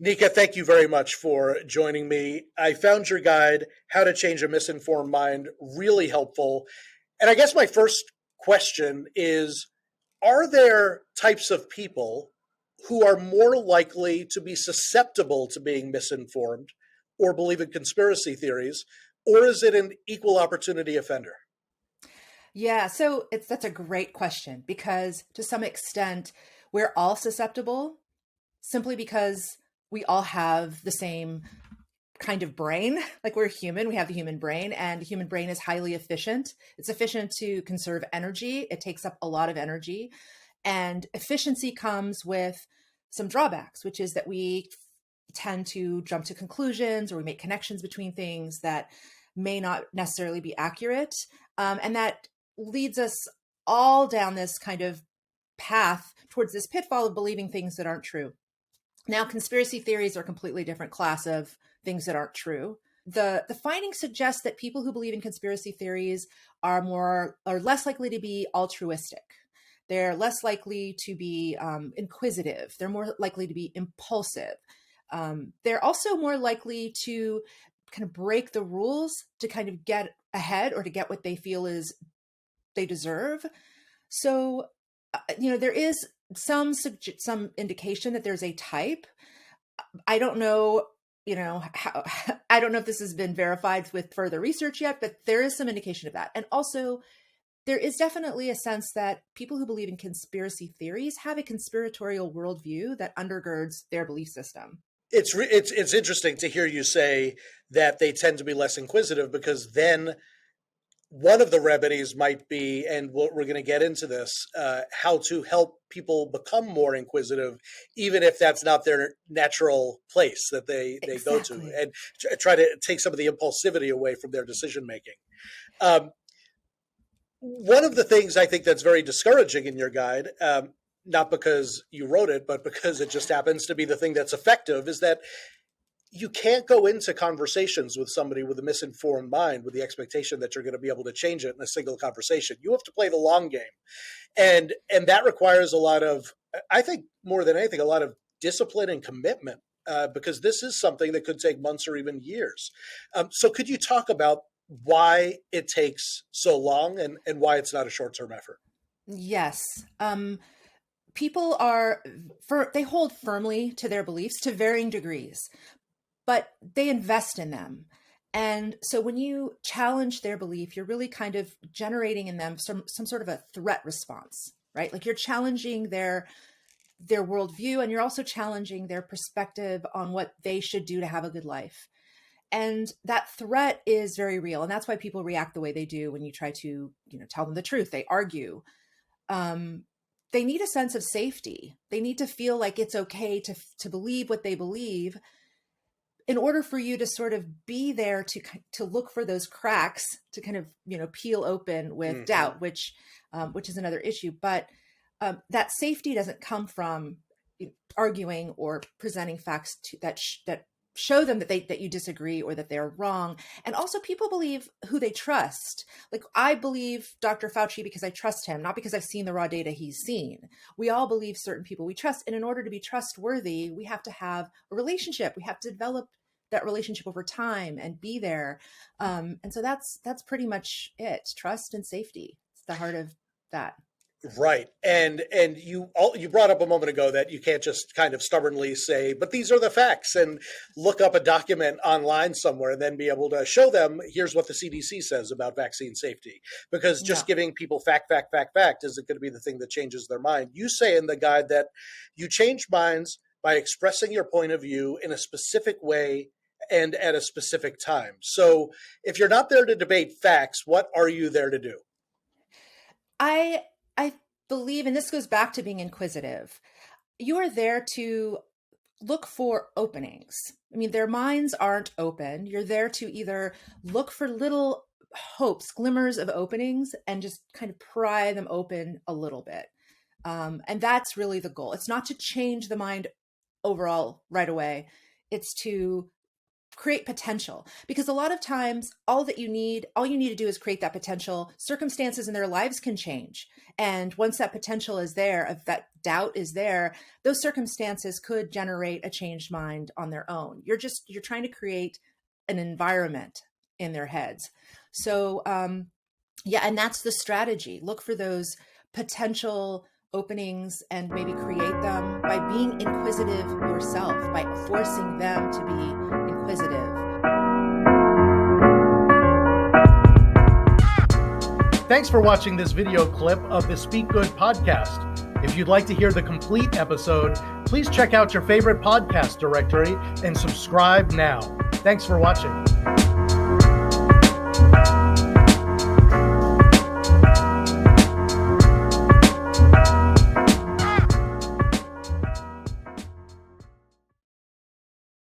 Nika, thank you very much for joining me. I found your guide, How to Change a Misinformed Mind, really helpful. And I guess my first question is, are there types of people who are more likely to be susceptible to being misinformed or believe in conspiracy theories, or is it an equal opportunity offender? Yeah, so that's a great question because to some extent we're all susceptible simply because we all have the same kind of brain. Like we're human, we have the human brain, and the human brain is highly efficient. It's efficient to conserve energy. It takes up a lot of energy. And efficiency comes with some drawbacks, which is that we tend to jump to conclusions or we make connections between things that may not necessarily be accurate. And that leads us all down this kind of path towards this pitfall of believing things that aren't true. Now, conspiracy theories are a completely different class of things that aren't true. The findings suggest that people who believe in conspiracy theories are less likely to be altruistic. They're less likely to be inquisitive. They're more likely to be impulsive. They're also more likely to kind of break the rules to kind of get ahead or to get what they feel is they deserve. So, there is some indication that there's a type. I don't know, how, I don't know if this has been verified with further research yet, but there is some indication of that. And also, there is definitely a sense that people who believe in conspiracy theories have a conspiratorial worldview that undergirds their belief system. It's interesting to hear you say that they tend to be less inquisitive, because then one of the remedies might be, and we're going to get into this, how to help people become more inquisitive, even if that's not their natural place that they go to, and try to take some of the impulsivity away from their decision making. One of the things I think that's very discouraging in your guide, not because you wrote it, but because it just happens to be the thing that's effective, is that you can't go into conversations with somebody with a misinformed mind with the expectation that you're going to be able to change it in a single conversation. You have to play the long game. And that requires a lot of, I think more than anything, a lot of discipline and commitment, because this is something that could take months or even years. So could you talk about why it takes so long and why it's not a short-term effort? Yes. People they hold firmly to their beliefs to varying degrees, but they invest in them. And so when you challenge their belief, you're really kind of generating in them some sort of a threat response, right? Like you're challenging their worldview, and you're also challenging their perspective on what they should do to have a good life. And that threat is very real. And that's why people react the way they do when you try to, tell them the truth. They argue. They need a sense of safety. They need to feel like it's okay to believe what they believe, in order for you to sort of be there to look for those cracks to kind of, peel open with doubt, which is another issue. But that safety doesn't come from arguing or presenting facts that show them that you disagree or that they're wrong. And also, people believe who they trust. Like, I believe Dr. Fauci because I trust him, not because I've seen the raw data he's seen. We all believe certain people we trust. And in order to be trustworthy, we have to have a relationship. We have to develop that relationship over time and be there. And so that's pretty much it. Trust and safety. It's the heart of that. Right. And you brought up a moment ago that you can't just kind of stubbornly say, but these are the facts, and look up a document online somewhere and then be able to show them, here's what the CDC says about vaccine safety. Because just giving people fact isn't going to be the thing that changes their mind. You say in the guide that you change minds by expressing your point of view in a specific way and at a specific time. So if you're not there to debate facts, what are you there to do? I believe, and this goes back to being inquisitive, you are there to look for openings. I mean, their minds aren't open. You're there to either look for little hopes, glimmers of openings, and just kind of pry them open a little bit. And that's really the goal. It's not to change the mind overall right away. It's to create potential, because a lot of times all you need to do is create that potential. Circumstances in their lives can change. And once that potential is there, if that doubt is there, those circumstances could generate a changed mind on their own. You're trying to create an environment in their heads. So, and that's the strategy. Look for those potential openings and maybe create them by being inquisitive yourself, by forcing them to be inquisitive. Thanks for watching this video clip of the SpeakGood Podcast. If you'd like to hear the complete episode, please check out your favorite podcast directory and subscribe now. Thanks for watching.